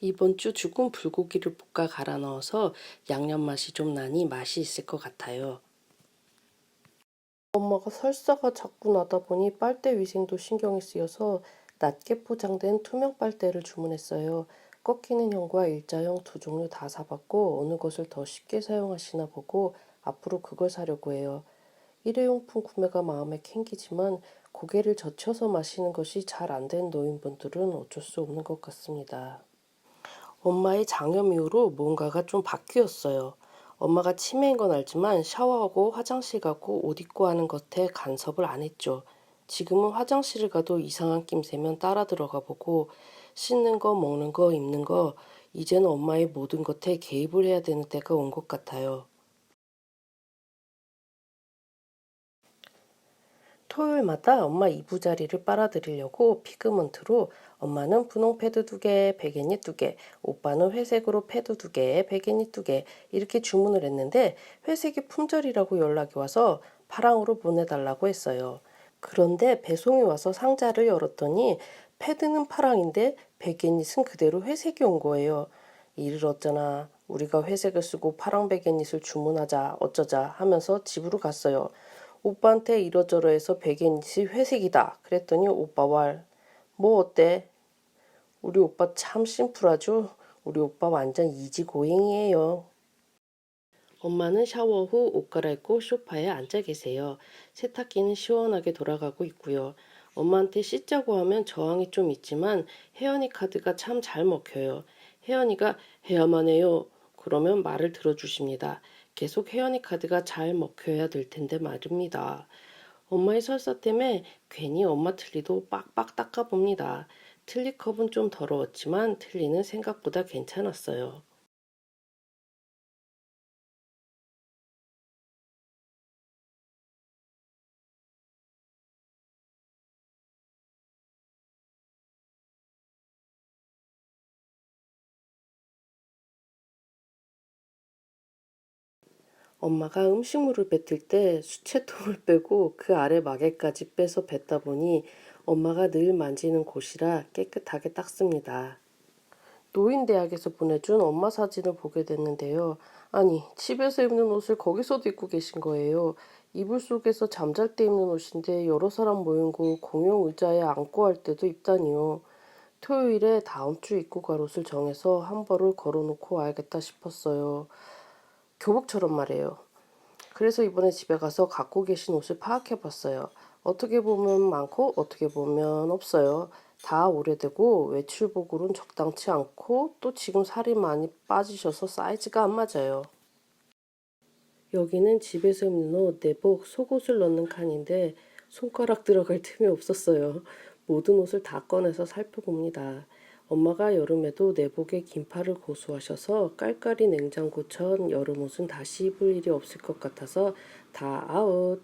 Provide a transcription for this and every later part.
이번 주 죽은 불고기를 볶아 갈아 넣어서 양념 맛이 좀 나니 맛이 있을 것 같아요. 엄마가 설사가 자꾸 나다 보니 빨대 위생도 신경이 쓰여서 낮게 포장된 투명 빨대를 주문했어요. 꺾이는 형과 일자형 두 종류 다 사봤고 어느 것을 더 쉽게 사용하시나 보고 앞으로 그걸 사려고 해요. 일회용품 구매가 마음에 캥기지만 고개를 젖혀서 마시는 것이 잘 안 된 노인분들은 어쩔 수 없는 것 같습니다. 엄마의 장염 이후로 뭔가가 좀 바뀌었어요. 엄마가 치매인 건 알지만 샤워하고 화장실 가고 옷 입고 하는 것에 간섭을 안 했죠. 지금은 화장실을 가도 이상한 낌새면 따라 들어가 보고 씻는 거, 먹는 거, 입는 거 이제는 엄마의 모든 것에 개입을 해야 되는 때가 온 것 같아요. 토요일마다 엄마 이부자리를 빨아들이려고 피그먼트로 엄마는 분홍 패드 2개, 베개니 2개, 오빠는 회색으로 패드 2개, 베개니 2개 이렇게 주문을 했는데 회색이 품절이라고 연락이 와서 파랑으로 보내달라고 했어요. 그런데 배송이 와서 상자를 열었더니 패드는 파랑인데 베개닛은 그대로 회색이 온 거예요. 이를 어쩌나 우리가 회색을 쓰고 파랑 베개닛을 주문하자 어쩌자 하면서 집으로 갔어요. 오빠한테 이러저러 해서 베개닛이 회색이다. 그랬더니 오빠 뭐 어때? 우리 오빠 참 심플하죠? 우리 오빠 완전 이지고행이에요. 엄마는 샤워 후 옷 갈아입고 소파에 앉아 계세요. 세탁기는 시원하게 돌아가고 있고요. 엄마한테 씻자고 하면 저항이 좀 있지만 혜연이 카드가 참 잘 먹혀요. 혜연이가 해야만 해요. 그러면 말을 들어주십니다. 계속 혜연이 카드가 잘 먹혀야 될 텐데 말입니다. 엄마의 설사 때문에 괜히 엄마 틀니도 빡빡 닦아봅니다. 틀니 컵은 좀 더러웠지만 틀니는 생각보다 괜찮았어요. 엄마가 음식물을 뱉을 때 수채통을 빼고 그 아래 마개까지 빼서 뱉다 보니 엄마가 늘 만지는 곳이라 깨끗하게 닦습니다. 노인대학에서 보내준 엄마 사진을 보게 됐는데요. 아니, 집에서 입는 옷을 거기서도 입고 계신 거예요. 이불 속에서 잠잘 때 입는 옷인데 여러 사람 모인 곳 공용 의자에 앉고 할 때도 입다니요. 토요일에 다음 주 입고 갈 옷을 정해서 한 벌을 걸어놓고 와야겠다 싶었어요. 교복처럼 말이에요. 그래서 이번에 집에 가서 갖고 계신 옷을 파악해 봤어요. 어떻게 보면 많고 어떻게 보면 없어요. 다 오래되고 외출복으로는 적당치 않고 또 지금 살이 많이 빠지셔서 사이즈가 안 맞아요. 여기는 집에서 입는 옷, 내복, 속옷을 넣는 칸인데 손가락 들어갈 틈이 없었어요. 모든 옷을 다 꺼내서 살펴봅니다. 엄마가 여름에도 내복에 긴팔을 고수하셔서 깔깔이 냉장고천 여름옷은 다시 입을 일이 없을 것 같아서 다 아웃.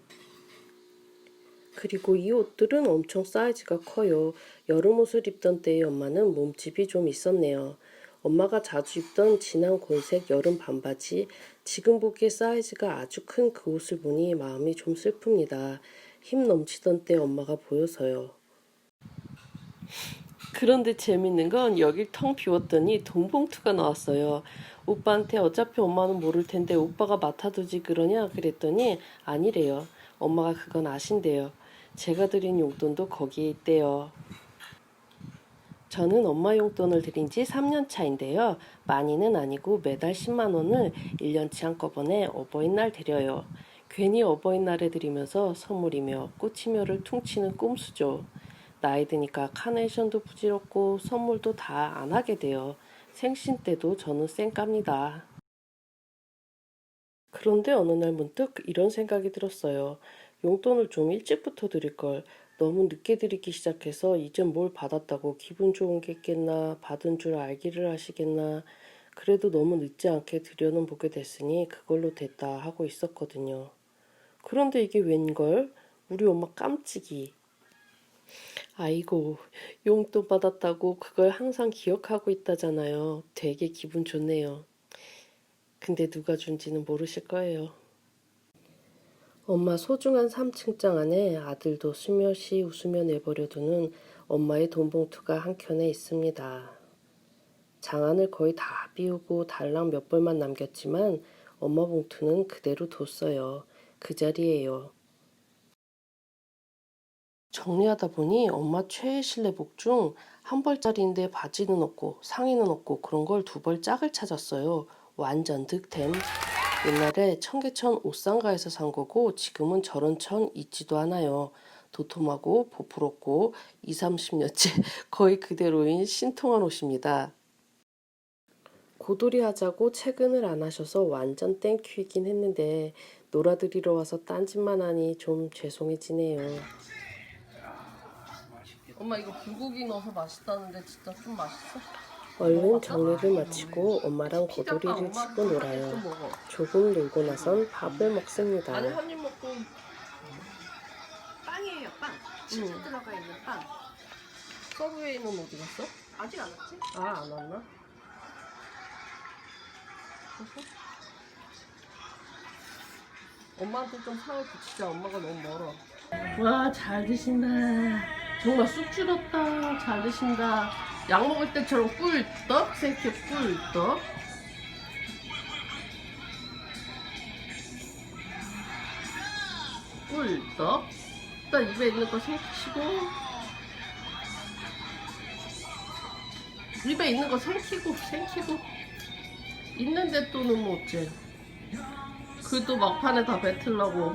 그리고 이 옷들은 엄청 사이즈가 커요. 여름옷을 입던 때의 엄마는 몸집이 좀 있었네요. 엄마가 자주 입던 진한 곤색 여름 반바지, 지금 보기에 사이즈가 아주 큰 그 옷을 보니 마음이 좀 슬픕니다. 힘 넘치던 때 엄마가 보여서요. 그런데 재밌는 건 여길 텅 비웠더니 돈봉투가 나왔어요. 오빠한테 어차피 엄마는 모를 텐데 오빠가 맡아두지 그러냐 그랬더니 아니래요. 엄마가 그건 아신대요. 제가 드린 용돈도 거기에 있대요. 저는 엄마 용돈을 드린 지 3년 차인데요. 많이는 아니고 매달 10만 원을 1년치 한꺼번에 어버이날 드려요. 괜히 어버이날에 드리면서 선물이며 꽃이며를 퉁치는 꼼수죠. 나이 드니까 카네이션도 부질없고 선물도 다 안 하게 돼요. 생신 때도 저는 쌩깝니다. 그런데 어느 날 문득 이런 생각이 들었어요. 용돈을 좀 일찍부터 드릴 걸. 너무 늦게 드리기 시작해서 이젠 뭘 받았다고 기분 좋은 게 있겠나, 받은 줄 알기를 하시겠나. 그래도 너무 늦지 않게 들여는 보게 됐으니 그걸로 됐다 하고 있었거든요. 그런데 이게 웬걸? 우리 엄마 깜찍이. 아이고, 용돈 받았다고 그걸 항상 기억하고 있다잖아요. 되게 기분 좋네요. 근데 누가 준지는 모르실 거예요. 엄마 소중한 3층장 안에 아들도 스며시 웃으며 내버려두는 엄마의 돈봉투가 한켠에 있습니다. 장안을 거의 다 비우고 달랑 몇 벌만 남겼지만 엄마 봉투는 그대로 뒀어요. 그 자리에요. 정리하다 보니 엄마 최애 실내복 중 한 벌짜리인데 바지는 없고 상의는 없고 그런 걸 두 벌 짝을 찾았어요. 완전 득템. 옛날에 청계천 옷상가에서 산 거고 지금은 저런 천 있지도 않아요. 도톰하고 보풀었고 20, 30년째 거의 그대로인 신통한 옷입니다. 고돌이 하자고 퇴근을 안 하셔서 완전 땡큐이긴 했는데 놀아드리러 와서 딴짓만 하니 좀 죄송해지네요. 엄마 이거 불고기 넣어서 맛있다는데 진짜 좀 맛있어? 얼른 정리를 마치고 엄마랑 고돌이를 치고 놀아요. 조금 놀고 나선 밥을 먹습니다. 아니 한 입 먹고 빵이에요 빵. 치즈 들어가 있는 빵. 서브웨이는 어디 갔어? 아직 안 왔지? 아, 안 왔나? 엄마한테 좀 상을 붙이자. 엄마가 너무 멀어. 와, 잘 드신다. 정말 쑥 줄었다. 잘 드신다. 약 먹을 때처럼 꿀떡, 생큐 꿀떡. 꿀떡. 일단 입에 있는 거 생기시고. 입에 있는 거 생기고. 있는데 또 넣으면 어째. 그도 막판에 다 뱉으려고.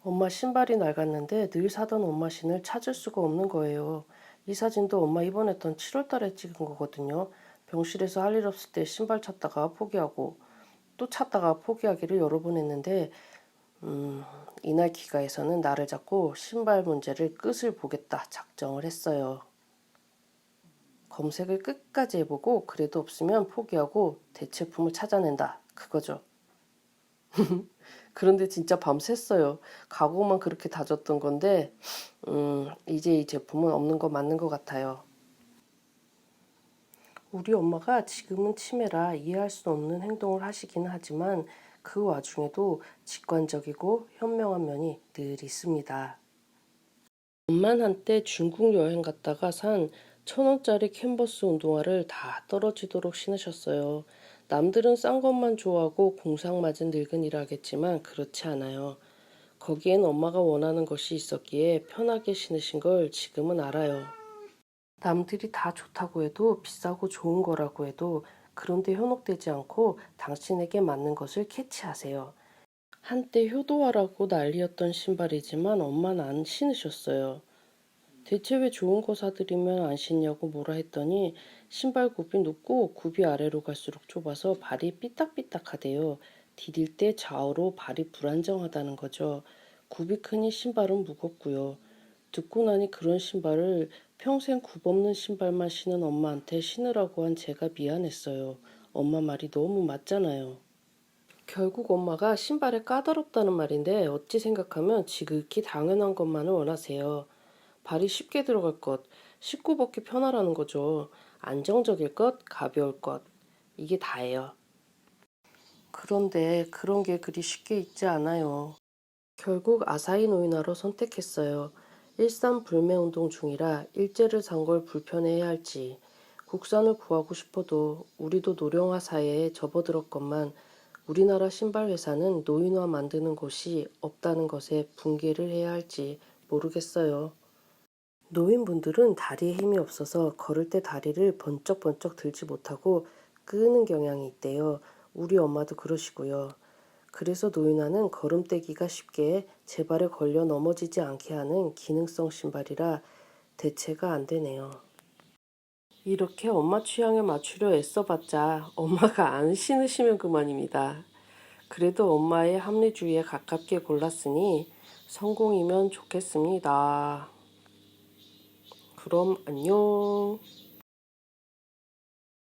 엄마 신발이 낡았는데 늘 사던 엄마 신을 찾을 수가 없는 거예요. 이 사진도 엄마 입원했던 7월 달에 찍은 거거든요. 병실에서 할 일 없을 때 신발 찾다가 포기하고 또 찾다가 포기하기를 여러 번 했는데 이날 기가에서는 나를 잡고 신발 문제를 끝을 보겠다 작정을 했어요. 검색을 끝까지 해보고 그래도 없으면 포기하고 대체품을 찾아낸다. 그거죠. 그런데 진짜 밤샜어요. 가구만 그렇게 다졌던 건데 이제 이 제품은 없는 거 맞는 것 같아요. 우리 엄마가 지금은 치매라 이해할 수 없는 행동을 하시기는 하지만 그 와중에도 직관적이고 현명한 면이 늘 있습니다. 엄만 한때 중국 여행 갔다가 산 1,000원짜리 캔버스 운동화를 다 떨어지도록 신으셨어요. 남들은 싼 것만 좋아하고 공상 맞은 늙은이라겠지만 그렇지 않아요. 거기엔 엄마가 원하는 것이 있었기에 편하게 신으신 걸 지금은 알아요. 남들이 다 좋다고 해도 비싸고 좋은 거라고 해도 그런데 현혹되지 않고 당신에게 맞는 것을 캐치하세요. 한때 효도화라고 난리였던 신발이지만 엄마는 안 신으셨어요. 대체 왜 좋은 거 사드리면 안 신냐고 뭐라 했더니 신발 굽이 높고 굽이 아래로 갈수록 좁아서 발이 삐딱삐딱하대요. 디딜 때 좌우로 발이 불안정하다는 거죠. 굽이 크니 신발은 무겁고요. 듣고 나니 그런 신발을 평생 굽 없는 신발만 신은 엄마한테 신으라고 한 제가 미안했어요. 엄마 말이 너무 맞잖아요. 결국 엄마가 신발에 까다롭다는 말인데 어찌 생각하면 지극히 당연한 것만을 원하세요. 발이 쉽게 들어갈 것, 씻고 벗기 편하라는 거죠. 안정적일 것, 가벼울 것. 이게 다예요. 그런데 그런 게 그리 쉽게 있지 않아요. 결국 아사히 노인화로 선택했어요. 일산 불매 운동 중이라 일제를 산 걸 불편해야 할지 국산을 구하고 싶어도 우리도 노령화 사회에 접어들었건만 우리나라 신발 회사는 노인화 만드는 곳이 없다는 것에 분개를 해야 할지 모르겠어요. 노인분들은 다리에 힘이 없어서 걸을 때 다리를 번쩍번쩍 들지 못하고 끄는 경향이 있대요. 우리 엄마도 그러시고요. 그래서 노인화는 걸음떼기가 쉽게 제 발에 걸려 넘어지지 않게 하는 기능성 신발이라 대체가 안 되네요. 이렇게 엄마 취향에 맞추려 애써봤자 엄마가 안 신으시면 그만입니다. 그래도 엄마의 합리주의에 가깝게 골랐으니 성공이면 좋겠습니다. 그럼 안녕.